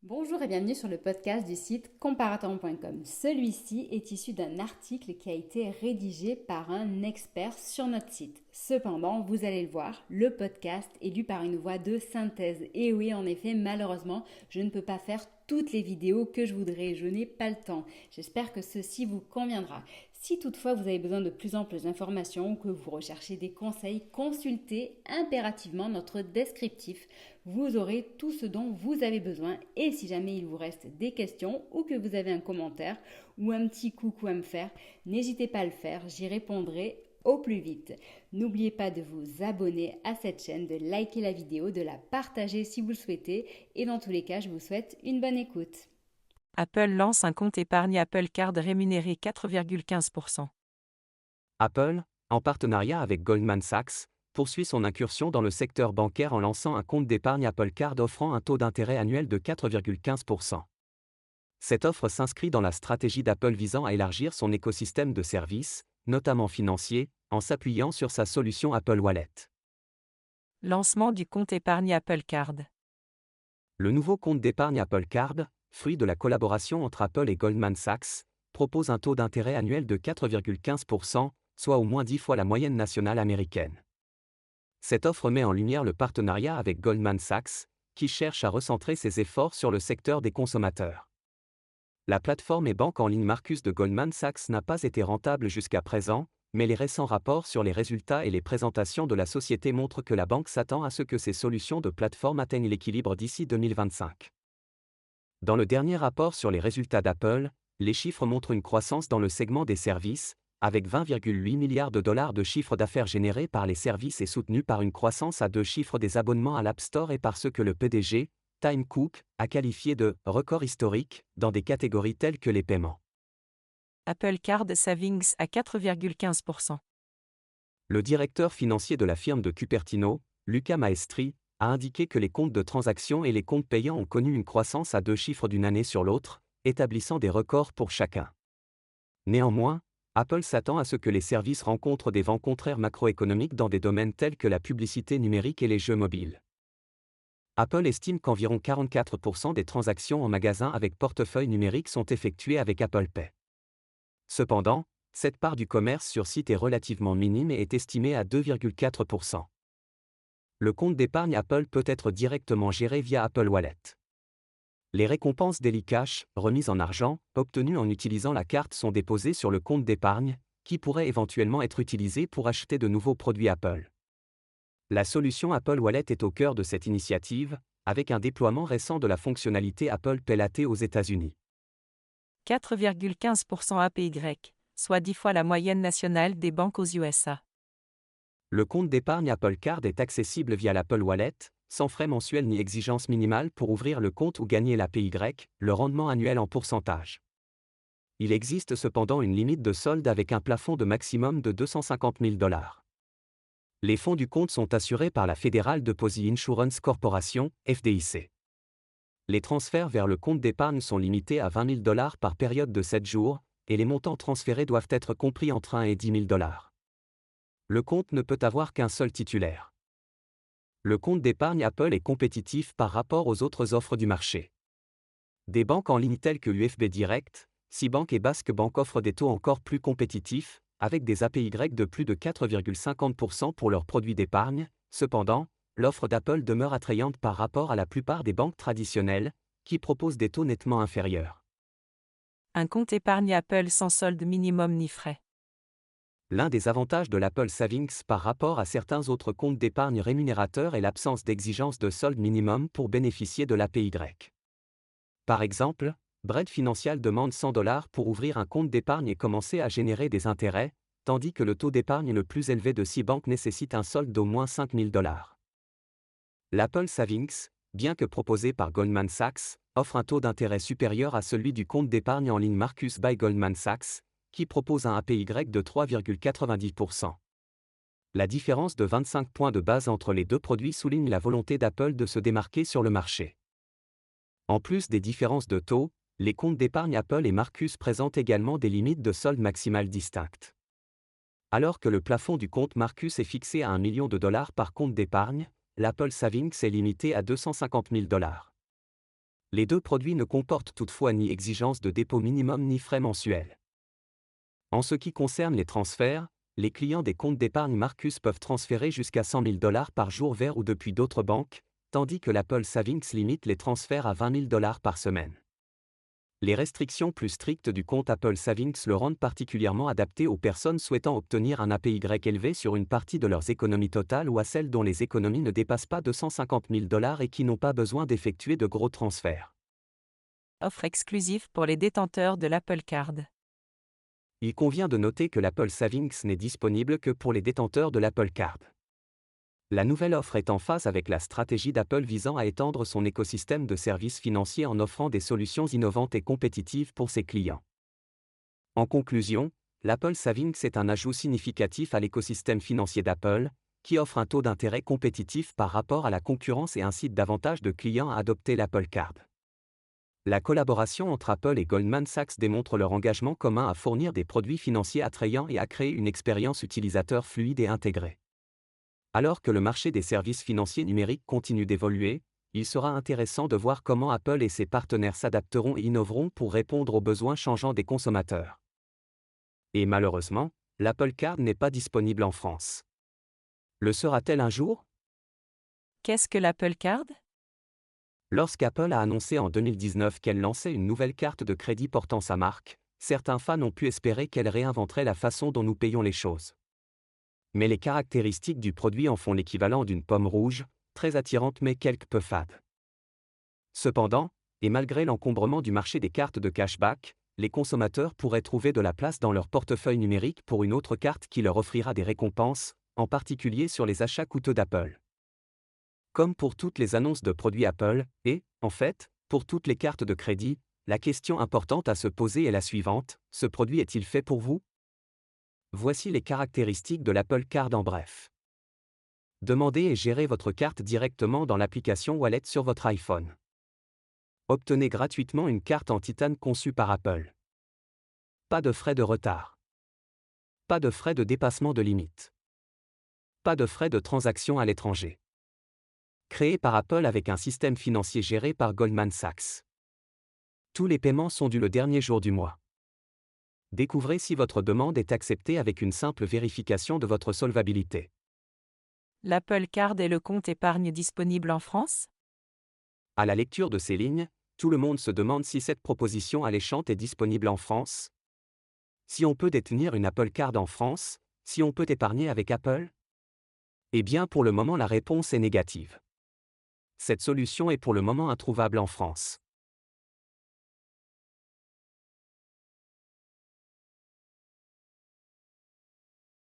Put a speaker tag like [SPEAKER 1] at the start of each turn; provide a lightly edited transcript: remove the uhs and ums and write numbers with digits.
[SPEAKER 1] Bonjour et bienvenue sur le podcast du site comparaton.com. Celui-ci est issu d'un article qui a été rédigé par un expert sur notre site. Cependant, vous allez le voir, le podcast est lu par une voix de synthèse. Et oui, en effet, malheureusement, je ne peux pas faire toutes les vidéos que je voudrais. Je n'ai pas le temps. J'espère que ceci vous conviendra. Si toutefois vous avez besoin de plus amples informations ou que vous recherchez des conseils, consultez impérativement notre descriptif. Vous aurez tout ce dont vous avez besoin et si jamais il vous reste des questions ou que vous avez un commentaire ou un petit coucou à me faire, n'hésitez pas à le faire, j'y répondrai au plus vite. N'oubliez pas de vous abonner à cette chaîne, de liker la vidéo, de la partager si vous le souhaitez et dans tous les cas, je vous souhaite une bonne écoute.
[SPEAKER 2] Apple lance un compte épargne Apple Card rémunéré 4,15%.
[SPEAKER 3] Apple, en partenariat avec Goldman Sachs, poursuit son incursion dans le secteur bancaire en lançant un compte d'épargne Apple Card offrant un taux d'intérêt annuel de 4,15%. Cette offre s'inscrit dans la stratégie d'Apple visant à élargir son écosystème de services, notamment financiers, en s'appuyant sur sa solution Apple Wallet.
[SPEAKER 2] Lancement du compte épargne Apple Card.
[SPEAKER 3] Le nouveau compte d'épargne Apple Card, fruit de la collaboration entre Apple et Goldman Sachs, propose un taux d'intérêt annuel de 4,15%, soit au moins 10 fois la moyenne nationale américaine. Cette offre met en lumière le partenariat avec Goldman Sachs, qui cherche à recentrer ses efforts sur le secteur des consommateurs. La plateforme et banque en ligne Marcus de Goldman Sachs n'a pas été rentable jusqu'à présent, mais les récents rapports sur les résultats et les présentations de la société montrent que la banque s'attend à ce que ses solutions de plateforme atteignent l'équilibre d'ici 2025. Dans le dernier rapport sur les résultats d'Apple, les chiffres montrent une croissance dans le segment des services, avec 20,8 milliards de dollars de chiffre d'affaires générés par les services et soutenus par une croissance à deux chiffres des abonnements à l'App Store et par ce que le PDG, Tim Cook, a qualifié de « record historique » dans des catégories telles que les paiements.
[SPEAKER 2] Apple Card Savings à 4,15%.
[SPEAKER 3] Le directeur financier de la firme de Cupertino, Luca Maestri, a indiqué que les comptes de transactions et les comptes payants ont connu une croissance à deux chiffres d'une année sur l'autre, établissant des records pour chacun. Néanmoins, Apple s'attend à ce que les services rencontrent des vents contraires macroéconomiques dans des domaines tels que la publicité numérique et les jeux mobiles. Apple estime qu'environ 44% des transactions en magasin avec portefeuille numérique sont effectuées avec Apple Pay. Cependant, cette part du commerce sur site est relativement minime et est estimée à 2,4%. Le compte d'épargne Apple peut être directement géré via Apple Wallet. Les récompenses Daily Cash, remises en argent, obtenues en utilisant la carte sont déposées sur le compte d'épargne, qui pourrait éventuellement être utilisé pour acheter de nouveaux produits Apple. La solution Apple Wallet est au cœur de cette initiative, avec un déploiement récent de la fonctionnalité Apple Pay Latte aux États-Unis.
[SPEAKER 2] 4,15% APY, soit 10 fois la moyenne nationale des banques aux USA.
[SPEAKER 3] Le compte d'épargne Apple Card est accessible via l'Apple Wallet, sans frais mensuels ni exigence minimale pour ouvrir le compte ou gagner l'APY, le rendement annuel en pourcentage. Il existe cependant une limite de solde avec un plafond de maximum de 250 000 $. Les fonds du compte sont assurés par la Federal Deposit Insurance Corporation, FDIC. Les transferts vers le compte d'épargne sont limités à 20 000 $ par période de 7 jours, et les montants transférés doivent être compris entre 1 et 10 000 $. Le compte ne peut avoir qu'un seul titulaire. Le compte d'épargne Apple est compétitif par rapport aux autres offres du marché. Des banques en ligne telles que UFB Direct, Citibank et Basque Bank offrent des taux encore plus compétitifs, avec des APY de plus de 4,50% pour leurs produits d'épargne. Cependant, l'offre d'Apple demeure attrayante par rapport à la plupart des banques traditionnelles, qui proposent des taux nettement inférieurs.
[SPEAKER 2] Un compte épargne Apple sans solde minimum ni frais.
[SPEAKER 3] L'un des avantages de l'Apple Savings par rapport à certains autres comptes d'épargne rémunérateurs est l'absence d'exigence de solde minimum pour bénéficier de l'APY. Par exemple, Bread Financial demande 100 $ pour ouvrir un compte d'épargne et commencer à générer des intérêts, tandis que le taux d'épargne le plus élevé de Citibank nécessite un solde d'au moins 5 000 $. L'Apple Savings, bien que proposé par Goldman Sachs, offre un taux d'intérêt supérieur à celui du compte d'épargne en ligne Marcus by Goldman Sachs, qui propose un APY de 3,90%. La différence de 25 points de base entre les deux produits souligne la volonté d'Apple de se démarquer sur le marché. En plus des différences de taux, les comptes d'épargne Apple et Marcus présentent également des limites de solde maximales distinctes. Alors que le plafond du compte Marcus est fixé à 1 million de dollars par compte d'épargne, l'Apple Savings est limité à 250 000 $. Les deux produits ne comportent toutefois ni exigence de dépôt minimum ni frais mensuels. En ce qui concerne les transferts, les clients des comptes d'épargne Marcus peuvent transférer jusqu'à 100 000 $ par jour vers ou depuis d'autres banques, tandis que l'Apple Savings limite les transferts à 20 000 $ par semaine. Les restrictions plus strictes du compte Apple Savings le rendent particulièrement adapté aux personnes souhaitant obtenir un APY élevé sur une partie de leurs économies totales ou à celles dont les économies ne dépassent pas 250 000 $ et qui n'ont pas besoin d'effectuer de gros transferts.
[SPEAKER 2] Offre exclusive pour les détenteurs de l'Apple Card.
[SPEAKER 3] Il convient de noter que l'Apple Savings n'est disponible que pour les détenteurs de l'Apple Card. La nouvelle offre est en phase avec la stratégie d'Apple visant à étendre son écosystème de services financiers en offrant des solutions innovantes et compétitives pour ses clients. En conclusion, l'Apple Savings est un ajout significatif à l'écosystème financier d'Apple, qui offre un taux d'intérêt compétitif par rapport à la concurrence et incite davantage de clients à adopter l'Apple Card. La collaboration entre Apple et Goldman Sachs démontre leur engagement commun à fournir des produits financiers attrayants et à créer une expérience utilisateur fluide et intégrée. Alors que le marché des services financiers numériques continue d'évoluer, il sera intéressant de voir comment Apple et ses partenaires s'adapteront et innoveront pour répondre aux besoins changeants des consommateurs. Et malheureusement, l'Apple Card n'est pas disponible en France. Le sera-t-elle un jour ?
[SPEAKER 2] Qu'est-ce que l'Apple Card ?
[SPEAKER 3] Lorsqu'Apple a annoncé en 2019 qu'elle lançait une nouvelle carte de crédit portant sa marque, certains fans ont pu espérer qu'elle réinventerait la façon dont nous payons les choses. Mais les caractéristiques du produit en font l'équivalent d'une pomme rouge, très attirante mais quelque peu fade. Cependant, et malgré l'encombrement du marché des cartes de cashback, les consommateurs pourraient trouver de la place dans leur portefeuille numérique pour une autre carte qui leur offrira des récompenses, en particulier sur les achats coûteux d'Apple. Comme pour toutes les annonces de produits Apple, et, en fait, pour toutes les cartes de crédit, la question importante à se poser est la suivante: ce produit est-il fait pour vous ? Voici les caractéristiques de l'Apple Card en bref. Demandez et gérez votre carte directement dans l'application Wallet sur votre iPhone. Obtenez gratuitement une carte en titane conçue par Apple. Pas de frais de retard. Pas de frais de dépassement de limite. Pas de frais de transaction à l'étranger. Créé par Apple avec un système financier géré par Goldman Sachs. Tous les paiements sont dus le dernier jour du mois. Découvrez si votre demande est acceptée avec une simple vérification de votre solvabilité.
[SPEAKER 2] L'Apple Card est le compte épargne disponible en France ?
[SPEAKER 3] À la lecture de ces lignes, tout le monde se demande si cette proposition alléchante est disponible en France. Si on peut détenir une Apple Card en France, si on peut épargner avec Apple ? Eh bien pour le moment la réponse est négative. Cette solution est pour le moment introuvable en France.